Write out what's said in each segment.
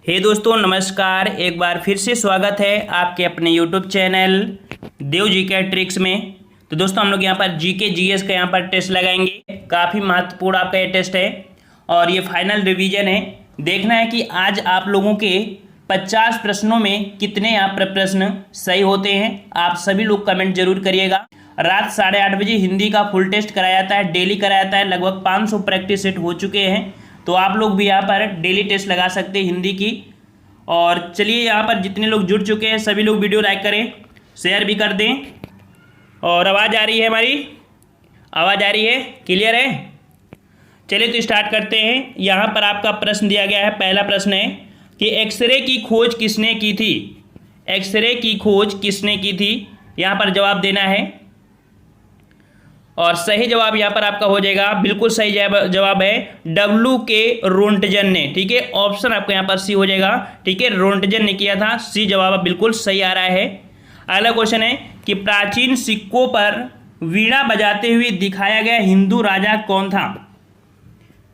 हे दोस्तों नमस्कार। एक बार फिर से स्वागत है आपके अपने यूट्यूब चैनल देव जी के ट्रिक्स में। तो दोस्तों हम लोग यहाँ पर जीके जीएस का यहाँ पर टेस्ट लगाएंगे। काफ़ी महत्वपूर्ण आपका ये टेस्ट है और ये फाइनल रिवीजन है। देखना है कि आज आप लोगों के 50 प्रश्नों में कितने यहाँ पर प्रश्न सही होते हैं। आप सभी लोग कमेंट जरूर करिएगा। रात 8:30 बजे हिंदी का फुल टेस्ट कराया जाता है, डेली कराया जाता है। लगभग 500 प्रैक्टिस सेट हो चुके हैं, तो आप लोग भी यहाँ पर डेली टेस्ट लगा सकते हैं हिंदी की। और चलिए यहाँ पर जितने लोग जुड़ चुके हैं सभी लोग वीडियो लाइक करें, शेयर भी कर दें। और आवाज़ आ रही है, हमारी आवाज़ आ रही है, क्लियर है? चलिए तो स्टार्ट करते हैं। यहाँ पर आपका प्रश्न दिया गया है। पहला प्रश्न है कि एक्सरे की खोज किसने की थी? एक्सरे की खोज किसने की थी? यहाँ पर जवाब देना है और सही जवाब यहाँ पर आपका हो जाएगा, बिल्कुल सही जवाब है W.K. रोंटजन ने। ठीक है, ऑप्शन आपका यहाँ पर सी हो जाएगा। ठीक है, रोंटजन ने किया था, सी जवाब बिल्कुल सही आ रहा है। अगला क्वेश्चन है कि प्राचीन सिक्कों पर वीणा बजाते हुए दिखाया गया हिंदू राजा कौन था?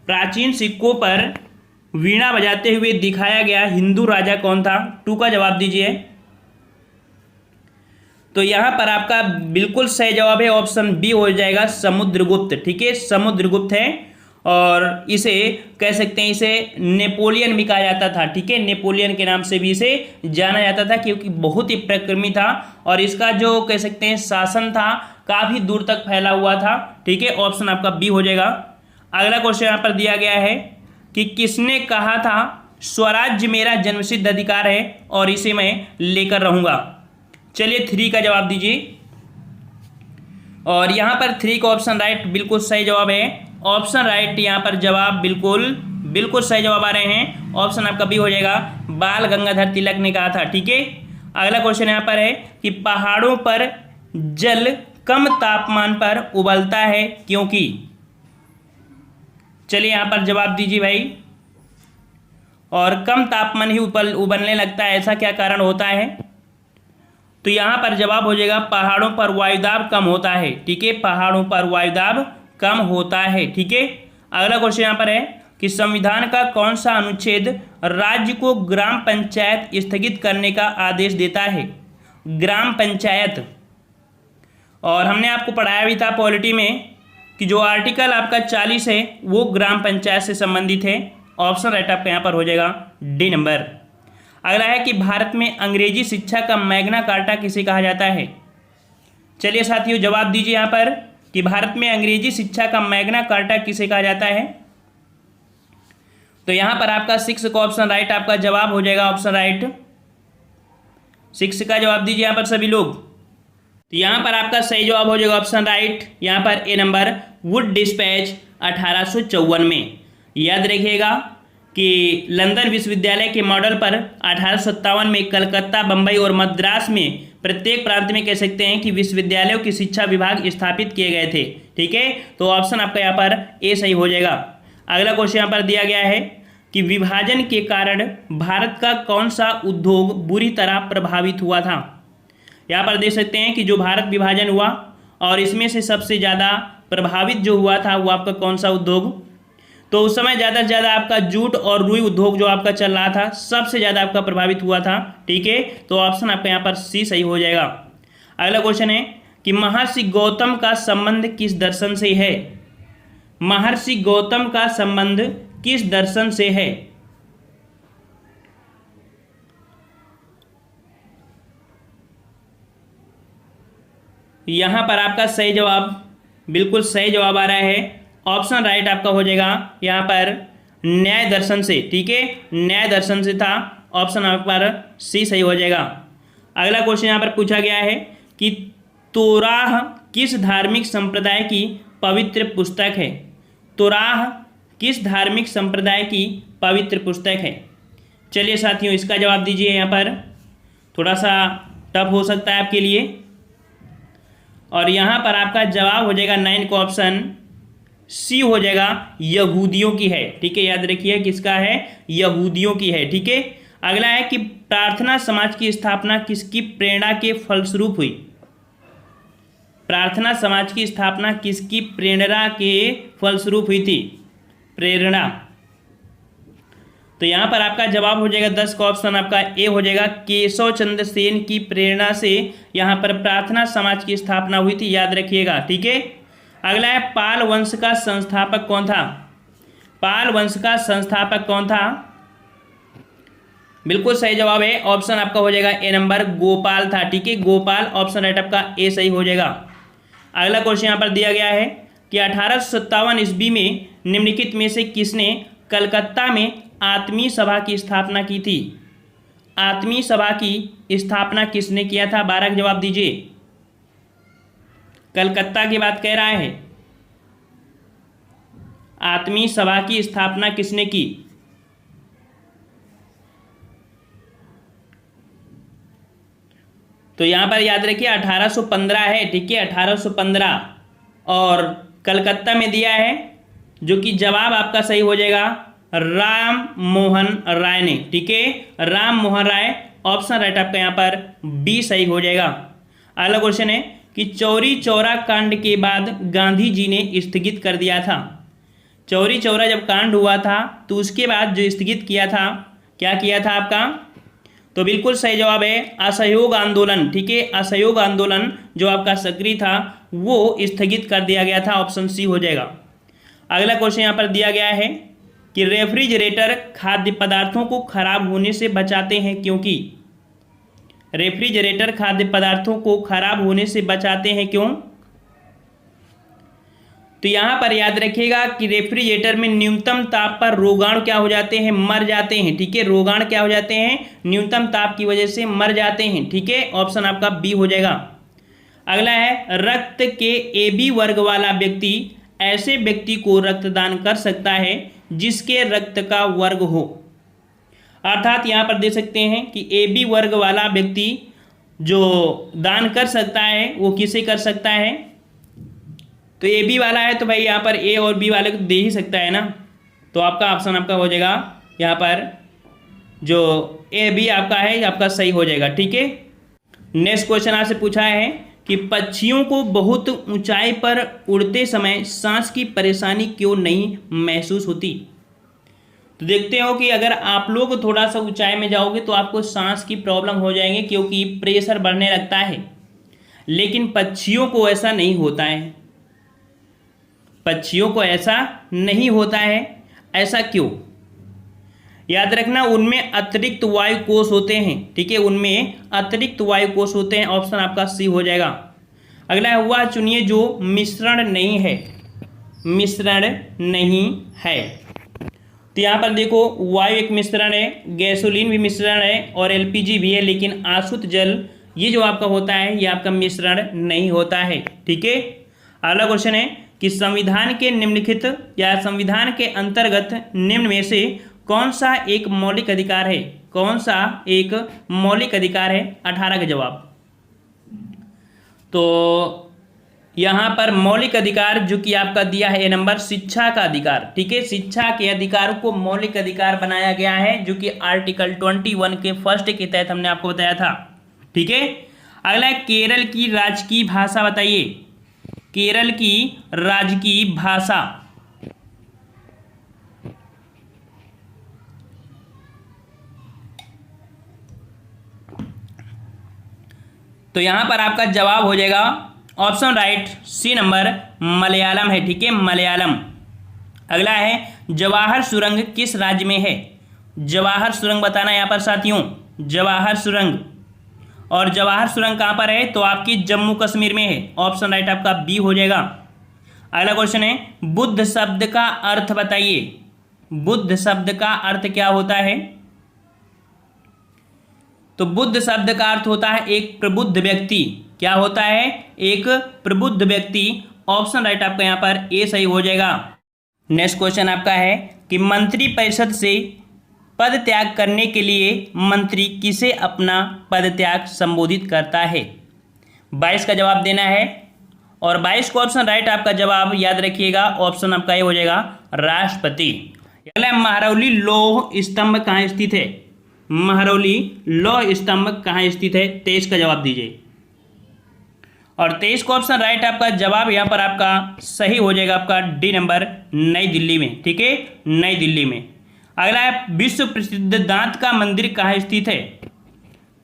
प्राचीन सिक्कों पर वीणा बजाते हुए दिखाया गया हिंदू राजा कौन था? 2 का जवाब दीजिए। तो यहाँ पर आपका बिल्कुल सही जवाब है, ऑप्शन बी हो जाएगा, समुद्रगुप्त। ठीक है, समुद्रगुप्त है और इसे कह सकते हैं, इसे नेपोलियन भी कहा जाता था। ठीक है, नेपोलियन के नाम से भी इसे जाना जाता था क्योंकि बहुत ही पराक्रमी था और इसका जो कह सकते हैं शासन था काफ़ी दूर तक फैला हुआ था। ठीक है, ऑप्शन आपका बी हो जाएगा। अगला क्वेश्चन यहाँ पर दिया गया है कि किसने कहा था स्वराज्य मेरा जन्मसिद्ध अधिकार है और इसे मैं लेकर रहूँगा? चलिए 3 का जवाब दीजिए। और यहाँ पर 3 का ऑप्शन राइट, बिल्कुल सही जवाब है। ऑप्शन राइट यहाँ पर जवाब बिल्कुल सही जवाब आ रहे हैं। ऑप्शन आपका बी हो जाएगा, बाल गंगाधर तिलक ने कहा था। ठीक है, अगला क्वेश्चन यहाँ पर है कि पहाड़ों पर जल कम तापमान पर उबलता है क्योंकि? चलिए यहाँ पर जवाब दीजिए भाई। और कम तापमान ही उबलने लगता है, ऐसा क्या कारण होता है? तो यहाँ पर जवाब हो जाएगा, पहाड़ों पर वायुदाब कम होता है। ठीक है, पहाड़ों पर वायुदाब कम होता है। ठीक है, अगला क्वेश्चन यहाँ पर है कि संविधान का कौन सा अनुच्छेद राज्य को ग्राम पंचायत स्थगित करने का आदेश देता है? ग्राम पंचायत। और हमने आपको पढ़ाया भी था पॉलिटी में कि जो आर्टिकल आपका 40 है वो ग्राम पंचायत से संबंधित है। ऑप्शन राइट आपका यहाँ पर हो जाएगा, डी नंबर। अगला है कि भारत में अंग्रेजी शिक्षा का मैग्ना कार्टा किसे कहा जाता है? चलिए साथियों जवाब दीजिए यहाँ पर कि भारत में अंग्रेजी शिक्षा का मैग्ना कार्टा किसे कहा जाता है? तो यहाँ पर आपका 6 का ऑप्शन राइट आपका जवाब हो जाएगा, ऑप्शन राइट 6 का जवाब दीजिए यहाँ पर सभी लोग। तो यहाँ पर आपका सही जवाब हो जाएगा, ऑप्शन राइट यहाँ पर ए नंबर, वुड डिस्पैच 1854 में। याद रखिएगा कि लंदन विश्वविद्यालय के मॉडल पर 1857 में कलकत्ता, बंबई और मद्रास में प्रत्येक प्रांत में कह सकते हैं कि विश्वविद्यालयों की शिक्षा विभाग स्थापित किए गए थे। ठीक है, तो ऑप्शन आपका यहाँ पर ए सही हो जाएगा। अगला क्वेश्चन यहाँ पर दिया गया है कि विभाजन के कारण भारत का कौन सा उद्योग बुरी तरह प्रभावित हुआ था? यहाँ पर देख सकते हैं कि जो भारत विभाजन हुआ और इसमें से सबसे ज़्यादा प्रभावित जो हुआ था वो आपका कौन सा उद्योग? तो उस समय ज़्यादा से ज़्यादा आपका जूट और रुई उद्योग जो आपका चल रहा था सबसे ज़्यादा आपका प्रभावित हुआ था। ठीक है, तो ऑप्शन आपका यहाँ पर सी सही हो जाएगा। अगला क्वेश्चन है कि महर्षि गौतम का संबंध किस दर्शन से है? महर्षि गौतम का संबंध किस दर्शन से है? यहाँ पर आपका सही जवाब, बिल्कुल सही जवाब आ रहा है। ऑप्शन राइट आपका हो जाएगा यहाँ पर न्याय दर्शन से। ठीक है, न्याय दर्शन से था। ऑप्शन आप पर सी सही हो जाएगा। अगला क्वेश्चन यहाँ पर पूछा गया है कि तोराह किस धार्मिक संप्रदाय की पवित्र पुस्तक है? तोराह किस धार्मिक संप्रदाय की पवित्र पुस्तक है? चलिए साथियों इसका जवाब दीजिए। यहाँ पर थोड़ा सा टफ हो सकता है आपके लिए और यहाँ पर आपका जवाब हो जाएगा 9 का ऑप्शन सी हो जाएगा, यहूदियों की है। ठीक है, याद रखिए किसका है? यहूदियों की है। ठीक है, अगला है कि प्रार्थना समाज की स्थापना किसकी प्रेरणा के फलस्वरूप हुई? प्रार्थना समाज की स्थापना किसकी प्रेरणा के फलस्वरूप हुई थी? प्रेरणा। तो यहाँ पर आपका जवाब हो जाएगा 10 का ऑप्शन आपका ए हो जाएगा। केशव चंद्र सेन की प्रेरणा से यहाँ पर प्रार्थना समाज की स्थापना हुई थी, याद रखिएगा। ठीक है, अगला है पाल वंश का संस्थापक कौन था? पाल वंश का संस्थापक कौन था? बिल्कुल सही जवाब है ऑप्शन आपका हो जाएगा ए नंबर, गोपाल था। ठीक है, गोपाल, ऑप्शन राइट आपका ए सही हो जाएगा। अगला क्वेश्चन यहाँ पर दिया गया है कि 1857 ईस्वी में निम्नलिखित में से किसने कलकत्ता में आत्मीय सभा की स्थापना की थी? आत्मीय सभा की स्थापना किसने किया था? 12 का जवाब दीजिए। कलकत्ता की बात कह रहा है, आत्मीय सभा की स्थापना किसने की? तो यहां पर याद रखिए 1815 है। ठीक है, 1815 और कलकत्ता में दिया है, जो कि जवाब आपका सही हो जाएगा राम मोहन राय ने। ठीक है, राम मोहन राय, ऑप्शन राइट आपका यहाँ पर बी सही हो जाएगा। अगला क्वेश्चन है कि चौरी चौरा कांड के बाद गांधी जी ने स्थगित कर दिया था। चौरी चौरा जब कांड हुआ था तो उसके बाद जो स्थगित किया था, क्या किया था आपका? तो बिल्कुल सही जवाब है असहयोग आंदोलन। ठीक है, असहयोग आंदोलन जो आपका सक्रिय था वो स्थगित कर दिया गया था, ऑप्शन सी हो जाएगा। अगला क्वेश्चन यहाँ पर दिया गया है कि रेफ्रिजरेटर खाद्य पदार्थों को खराब होने से बचाते हैं क्योंकि? रेफ्रिजरेटर खाद्य पदार्थों को खराब होने से बचाते हैं क्यों? तो यहां पर याद रखिएगा कि रेफ्रिजरेटर में न्यूनतम ताप पर रोगाणु क्या हो जाते हैं? मर जाते हैं। ठीक है, रोगाणु क्या हो जाते हैं? न्यूनतम ताप की वजह से मर जाते हैं। ठीक है, ऑप्शन आपका बी हो जाएगा। अगला है रक्त के AB वर्ग वाला व्यक्ति ऐसे व्यक्ति को रक्तदान कर सकता है जिसके रक्त का वर्ग हो। अर्थात यहां पर दे सकते हैं कि AB वर्ग वाला व्यक्ति जो दान कर सकता है वो किसे कर सकता है? तो AB वाला है तो भाई यहाँ पर A और B वाले को दे ही सकता है ना, तो आपका ऑप्शन आपका हो जाएगा यहाँ पर जो AB आपका है आपका सही हो जाएगा। ठीक है, नेक्स्ट क्वेश्चन आपसे पूछा है कि पक्षियों को बहुत ऊंचाई पर उड़ते समय सांस की परेशानी क्यों नहीं महसूस होती? तो देखते हो कि अगर आप लोग थोड़ा सा ऊंचाई में जाओगे तो आपको सांस की प्रॉब्लम हो जाएंगे क्योंकि प्रेशर बढ़ने लगता है, लेकिन पक्षियों को ऐसा नहीं होता है। पक्षियों को ऐसा नहीं होता है, ऐसा क्यों? याद रखना उनमें अतिरिक्त वायु कोष होते हैं। ठीक है, उनमें अतिरिक्त वायु कोष होते हैं, ऑप्शन आपका सी हो जाएगा। अगला है वह चुनिए जो मिश्रण नहीं है। मिश्रण नहीं है तो यहाँ पर देखो वायु एक मिश्रण है, गैसोलीन भी मिश्रण है और LPG भी है, लेकिन आसुत जल ये जो आपका होता है ये आपका मिश्रण नहीं होता है। ठीक है, अगला क्वेश्चन है कि संविधान के निम्नलिखित या संविधान के अंतर्गत निम्न में से कौन सा एक मौलिक अधिकार है? कौन सा एक मौलिक अधिकार है? 18 का जवाब। तो यहाँ पर मौलिक अधिकार जो कि आपका दिया है ए नंबर, शिक्षा का अधिकार। ठीक है, शिक्षा के अधिकार को मौलिक अधिकार बनाया गया है जो कि आर्टिकल 21 के फर्स्ट के तहत हमने आपको बताया था। ठीक है, अगला है केरल की राजकीय भाषा बताइए। केरल की राजकीय भाषा। तो यहां पर आपका जवाब हो जाएगा option right C number, Malayalam है। ठीक है, मलयालम। अगला है जवाहर सुरंग किस राज्य में है? जवाहर सुरंग बताना यहां पर साथियों, जवाहर सुरंग। और जवाहर सुरंग कहां पर है? तो आपकी जम्मू कश्मीर में है, ऑप्शन राइट आपका बी हो जाएगा। अगला क्वेश्चन है बुद्ध शब्द का अर्थ बताइए। बुद्ध शब्द का अर्थ क्या होता है? तो बुद्ध शब्द का अर्थ होता है एक प्रबुद्ध व्यक्ति। क्या होता है? एक प्रबुद्ध व्यक्ति, ऑप्शन राइट आपका यहाँ पर ए सही हो जाएगा। नेक्स्ट क्वेश्चन आपका है कि मंत्रिपरिषद से पद त्याग करने के लिए मंत्री किसे अपना पद त्याग संबोधित करता है? 22 का जवाब देना है और 22 को ऑप्शन राइट आपका जवाब याद रखिएगा, ऑप्शन आपका ये हो जाएगा राष्ट्रपति। अगला महरौली लौह स्तंभ कहाँ स्थित है? महरौली लौह स्तंभ कहाँ स्थित है? 23 का जवाब दीजिए और 23 को ऑप्शन राइट आपका जवाब यहाँ पर आपका सही हो जाएगा आपका डी नंबर, नई दिल्ली में। ठीक है, नई दिल्ली में। अगला है विश्व प्रसिद्ध दांत का मंदिर कहाँ स्थित है?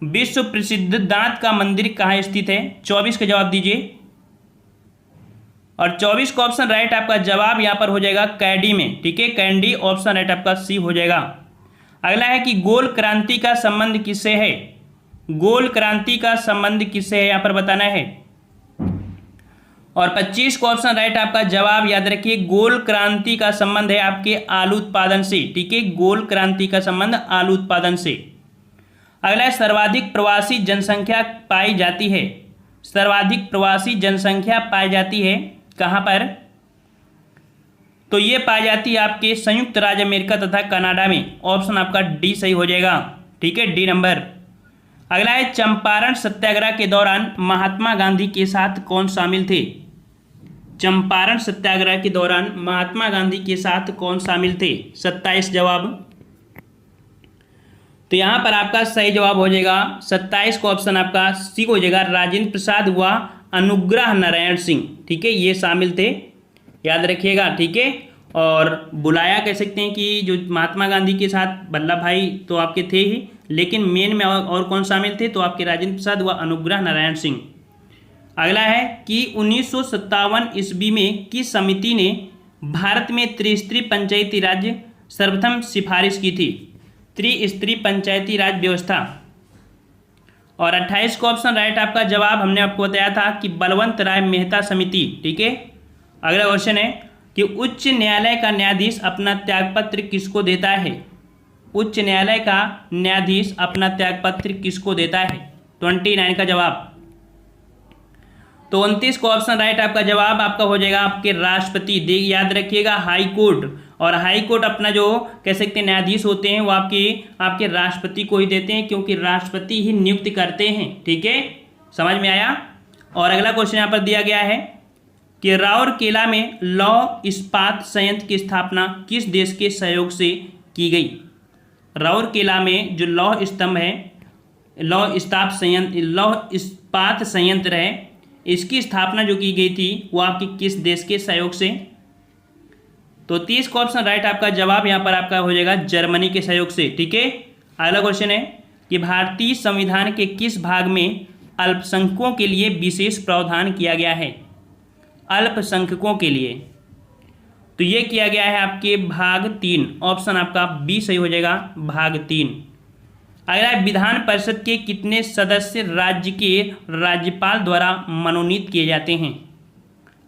विश्व प्रसिद्ध दांत का मंदिर कहाँ स्थित है? 24 का जवाब दीजिए। और 24 का ऑप्शन राइट आपका जवाब यहाँ पर हो जाएगा कैंडी में। ठीक है, कैंडी ऑप्शन राइट आपका सी हो जाएगा। अगला है कि गोल क्रांति का संबंध किससे है? गोल क्रांति का संबंध किससे है यहाँ पर बताना है। और 25 का ऑप्शन राइट आपका जवाब याद रखिए, गोल क्रांति का संबंध है आपके आलू उत्पादन से। ठीक है, गोल क्रांति का संबंध आलू उत्पादन से। अगला है सर्वाधिक प्रवासी जनसंख्या पाई जाती है। सर्वाधिक प्रवासी जनसंख्या पाई जाती है कहाँ पर? तो ये पाई जाती है आपके संयुक्त राज्य अमेरिका तथा कनाडा में। ऑप्शन आपका डी सही हो जाएगा। ठीक है, डी नंबर। अगला है चंपारण सत्याग्रह के दौरान महात्मा गांधी के साथ कौन शामिल थे? चंपारण सत्याग्रह के दौरान महात्मा गांधी के साथ कौन शामिल थे? 27 जवाब। तो यहाँ पर आपका सही जवाब हो जाएगा 27 का ऑप्शन आपका सी हो जाएगा, राजेंद्र प्रसाद व अनुग्रह नारायण सिंह। ठीक है, ये शामिल थे, याद रखिएगा। ठीक है, और बुलाया कह सकते हैं कि जो महात्मा गांधी के साथ वल्लभ भाई तो आपके थे ही, लेकिन मेन में और कौन शामिल थे? तो आपके राजेंद्र प्रसाद व अनुग्रह नारायण सिंह। अगला है कि 1957 ईस्वी में किस समिति ने भारत में त्रिस्तरीय पंचायती राज सर्वप्रथम सिफारिश की थी? त्रिस्तरीय पंचायती राज व्यवस्था। और 28 का ऑप्शन राइट आपका जवाब हमने आपको बताया था कि बलवंत राय मेहता समिति। ठीक है, अगला क्वेश्चन है कि उच्च न्यायालय का न्यायाधीश अपना त्यागपत्र किसको देता है? उच्च न्यायालय का न्यायाधीश अपना त्यागपत्र किसको देता है? 29 का जवाब। तो 29 को ऑप्शन राइट आपका जवाब आपका हो जाएगा आपके राष्ट्रपति। याद रखिएगा, हाई कोर्ट, और हाई कोर्ट अपना जो कह सकते हैं न्यायाधीश होते हैं वो आपके राष्ट्रपति को ही देते हैं, क्योंकि राष्ट्रपति ही नियुक्त करते हैं। ठीक है, समझ में आया। और अगला क्वेश्चन यहाँ पर दिया गया है कि राउरकेला में लौह इस्पात संयंत्र की स्थापना किस देश के सहयोग से की गई? राउरकेला में जो लौह स्तंभ है, लौह इस्पात संयंत्र है, इसकी स्थापना जो की गई थी वो आपकी किस देश के सहयोग से? तो 30 का ऑप्शन राइट आपका जवाब यहाँ पर आपका हो जाएगा जर्मनी के सहयोग से। ठीक है, अगला क्वेश्चन है कि भारतीय संविधान के किस भाग में अल्पसंख्यकों के लिए विशेष प्रावधान किया गया है? अल्पसंख्यकों के लिए तो ये किया गया है आपके भाग 3। ऑप्शन आपका बी सही हो जाएगा, भाग 3। अगला विधान परिषद के कितने सदस्य राज्य के राज्यपाल द्वारा मनोनीत किए जाते हैं?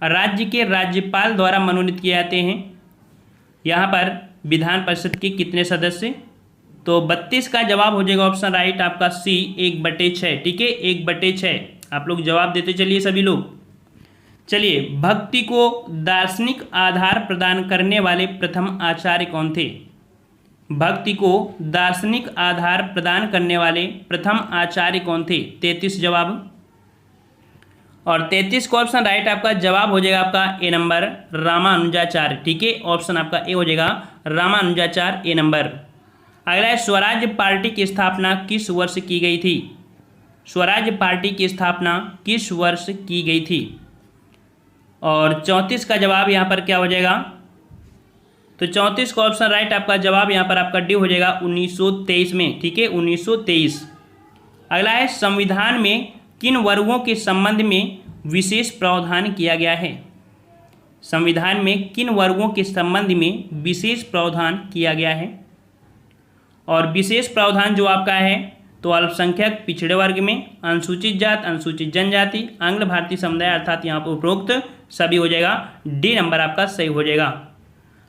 राज्य के राज्यपाल द्वारा मनोनीत किए जाते हैं। यहाँ पर विधान परिषद के कितने सदस्य? तो 32 का जवाब हो जाएगा ऑप्शन राइट आपका सी, 1/6। ठीक है, 1/6 आप लोग जवाब देते चलिए सभी लोग। चलिए, भक्ति को दार्शनिक आधार प्रदान करने वाले प्रथम आचार्य कौन थे? भक्ति को दार्शनिक आधार प्रदान करने वाले प्रथम आचार्य कौन थे? 33 जवाब। और 33 का ऑप्शन राइट आपका जवाब हो जाएगा आपका ए नंबर, रामानुजाचार्य। ठीक है, ऑप्शन आपका ए हो जाएगा रामानुजाचार्य, ए नंबर। अगला है स्वराज्य पार्टी की स्थापना किस वर्ष की गई थी? स्वराज्य पार्टी की स्थापना किस वर्ष की गई थी? और 34 का जवाब यहाँ पर क्या हो जाएगा? तो 34 का ऑप्शन राइट आपका जवाब यहाँ पर आपका डी हो जाएगा 1923 में। ठीक है, 1923। अगला है संविधान में किन वर्गों के संबंध में विशेष प्रावधान किया गया है? संविधान में किन वर्गों के संबंध में विशेष प्रावधान किया गया है? और विशेष प्रावधान जो आपका है तो अल्पसंख्यक पिछड़े वर्ग में, अनुसूचित जात, अनुसूचित जनजाति, आंग्ल भारतीय समुदाय अर्थात यहाँ पर उपरोक्त सभी हो जाएगा। डी नंबर आपका सही हो जाएगा।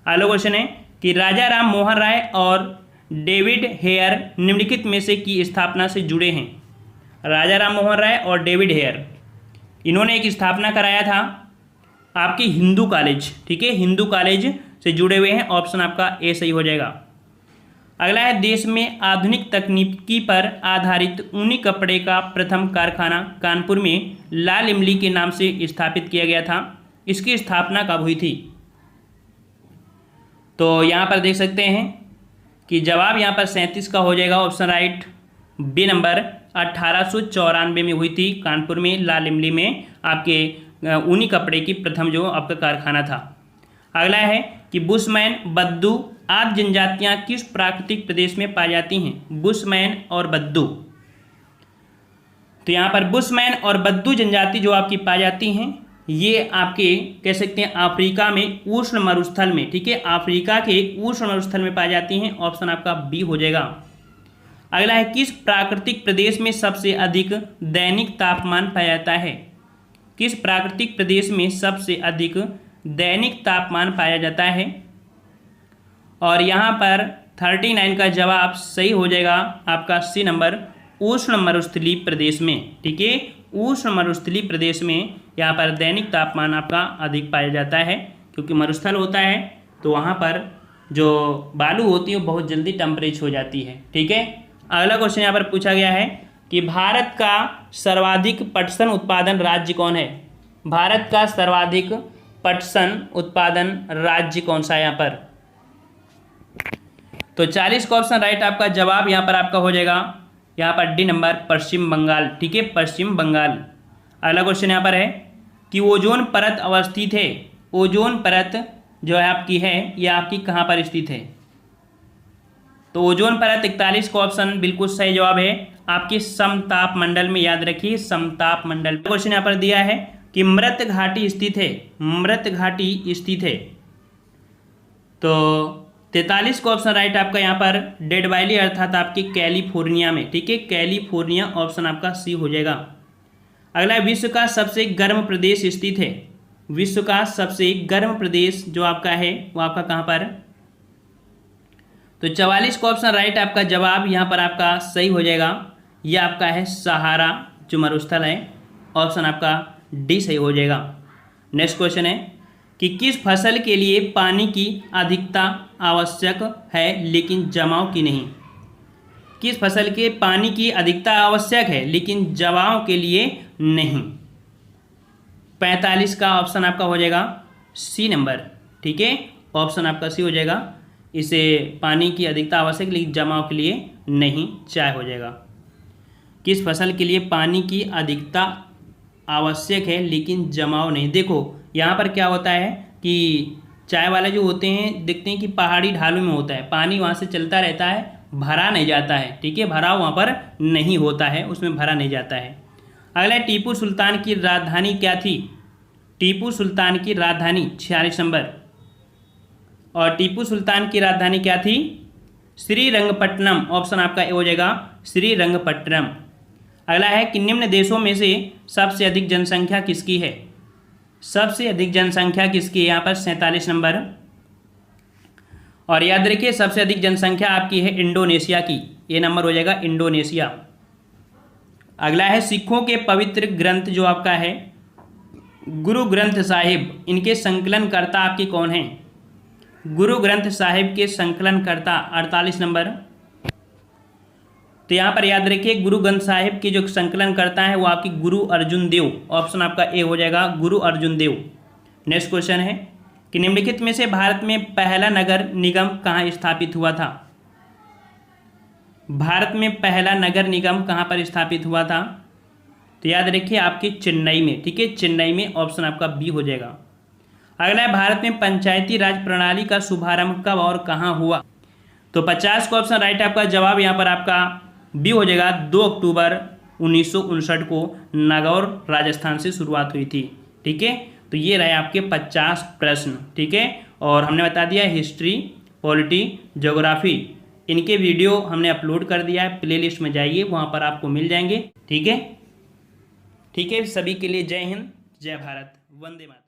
अगला क्वेश्चन है कि राजा राम मोहन राय और डेविड हेयर निम्नलिखित में से की स्थापना से जुड़े हैं? राजा राम मोहन राय और डेविड हेयर, इन्होंने एक स्थापना कराया था आपके हिंदू कॉलेज। ठीक है, हिंदू कॉलेज से जुड़े हुए हैं। ऑप्शन आपका ए सही हो जाएगा। अगला है देश में आधुनिक तकनीकी पर आधारित ऊनी कपड़े का प्रथम कारखाना कानपुर में लाल इमली के नाम से स्थापित किया गया था। इसकी स्थापना कब हुई थी? तो यहाँ पर देख सकते हैं कि जवाब यहाँ पर 37 का हो जाएगा ऑप्शन राइट, बी नंबर। 1894 में हुई थी कानपुर में लाल इमली में आपके ऊनी कपड़े की प्रथम जो आपका कारखाना था। अगला है कि बुशमैन, बद्दू, आदि जनजातियां किस प्राकृतिक प्रदेश में पाई जाती हैं? बुशमैन और बद्दू। तो यहाँ पर बुशमैन और बद्दू जनजाति जो आपकी पाई जाती हैं, ये आपके कह सकते हैं अफ्रीका में उष्ण मरुस्थल में, ठीक है, अफ्रीका के उष्ण मरुस्थल में पाई जाती हैं। ऑप्शन आपका बी हो जाएगा। अगला है, किस प्राकृतिक प्रदेश में सबसे अधिक दैनिक तापमान पाया जाता है? किस प्राकृतिक प्रदेश में सबसे अधिक दैनिक तापमान पाया जाता है? और यहाँ पर 39 का जवाब सही हो जाएगा आपका सी नंबर, उष्ण मरुस्थलीय प्रदेश में, ठीक है, उष्ण मरुस्थलीय प्रदेश में यहाँ पर दैनिक तापमान आपका अधिक पाया जाता है, क्योंकि मरुस्थल होता है तो वहाँ पर जो बालू होती है वो बहुत जल्दी टेम्परेचर हो जाती है, ठीक है। अगला क्वेश्चन यहाँ पर पूछा गया है कि भारत का सर्वाधिक पटसन उत्पादन राज्य कौन है? भारत का सर्वाधिक पटसन उत्पादन राज्य कौन सा है यहाँ पर? तो 40 का ऑप्शन राइट आपका जवाब यहाँ पर आपका हो जाएगा यहाँ पर डी नंबर, पश्चिम बंगाल, ठीक है, पश्चिम बंगाल। अगला क्वेश्चन यहाँ पर है कि ओजोन परत अवस्थित है, ओजोन परत जो है आपकी है यह आपकी कहाँ पर स्थित है? तो ओजोन परत 41 का ऑप्शन बिल्कुल सही जवाब है आपके समताप मंडल में, याद रखिए समताप मंडल। क्वेश्चन यहाँ पर दिया है कि मृत घाटी स्थित है, मृत घाटी स्थित है। तो 43 का ऑप्शन राइट आपका यहाँ पर डेड वैली अर्थात आपकी कैलिफोर्निया में, ठीक है, कैलिफोर्निया ऑप्शन आपका सी हो जाएगा। अगला, विश्व का सबसे गर्म प्रदेश स्थित है, विश्व का सबसे गर्म प्रदेश जो आपका है वो आपका कहाँ पर? तो 44 का ऑप्शन राइट आपका जवाब यहाँ पर आपका सही हो जाएगा, यह आपका है सहारा जो मरुस्थल है, ऑप्शन आपका डी सही हो जाएगा। नेक्स्ट क्वेश्चन है कि किस फसल के लिए पानी की अधिकता आवश्यक है लेकिन जमाव की नहीं? किस फसल के पानी की अधिकता आवश्यक है लेकिन जमाव के लिए नहीं? 45 का ऑप्शन आपका हो जाएगा सी नंबर, ठीक है, ऑप्शन आपका सी हो जाएगा। इसे पानी की अधिकता आवश्यक लेकिन जमाव के लिए नहीं, चाय हो जाएगा। किस फसल के लिए पानी की अधिकता आवश्यक है लेकिन जमाव नहीं? देखो यहाँ पर क्या होता है कि चाय वाले जो होते हैं देखते हैं कि पहाड़ी ढालों में होता है, पानी वहाँ से चलता रहता है, भरा नहीं जाता है, ठीक है, भराव वहाँ पर नहीं होता है, उसमें भरा नहीं जाता है। अगला, टीपू सुल्तान की राजधानी क्या थी? टीपू सुल्तान की राजधानी 46 नंबर, और टीपू सुल्तान की राजधानी क्या थी? श्रीरंगपट्टनम, ऑप्शन आपका ए हो जाएगा श्रीरंगपट्टनम। अगला है कि निम्न देशों में से सबसे अधिक जनसंख्या किसकी है? सबसे अधिक जनसंख्या किसकी है यहाँ पर? 47 नंबर। और याद रखिए सबसे अधिक जनसंख्या आपकी है इंडोनेशिया की, ये नंबर हो जाएगा इंडोनेशिया। अगला है सिखों के पवित्र ग्रंथ जो आपका है गुरु ग्रंथ साहिब, इनके संकलनकर्ता आपके कौन हैं? गुरु ग्रंथ साहिब के संकलनकर्ता 48 नंबर। तो यहाँ पर याद रखिए गुरु ग्रंथ साहिब के जो संकलन करता है वो आपकी गुरु अर्जुन देव, ऑप्शन आपका ए हो जाएगा गुरु अर्जुन देव। नेक्स्ट क्वेश्चन है कि निम्नलिखित में से भारत में पहला नगर निगम कहाँ स्थापित हुआ था? भारत में पहला नगर निगम कहाँ पर स्थापित हुआ था? तो याद रखिए आपके चेन्नई में, ठीक है, चेन्नई में, ऑप्शन आपका बी हो जाएगा। अगला है भारत में पंचायती राज प्रणाली का शुभारंभ कब और कहाँ हुआ? तो 50 का ऑप्शन राइट आपका जवाब यहाँ पर आपका बी हो जाएगा 2 अक्टूबर 1959 को नागौर राजस्थान से शुरुआत हुई थी, ठीक है। तो ये रहे आपके 50 प्रश्न, ठीक है, और हमने बता दिया हिस्ट्री, पॉलिटी, ज्योग्राफी, इनके वीडियो हमने अपलोड कर दिया है, प्लेलिस्ट में जाइए वहाँ पर आपको मिल जाएंगे, ठीक है। ठीक है, सभी के लिए जय हिंद, जय भारत, वंदे मातरम।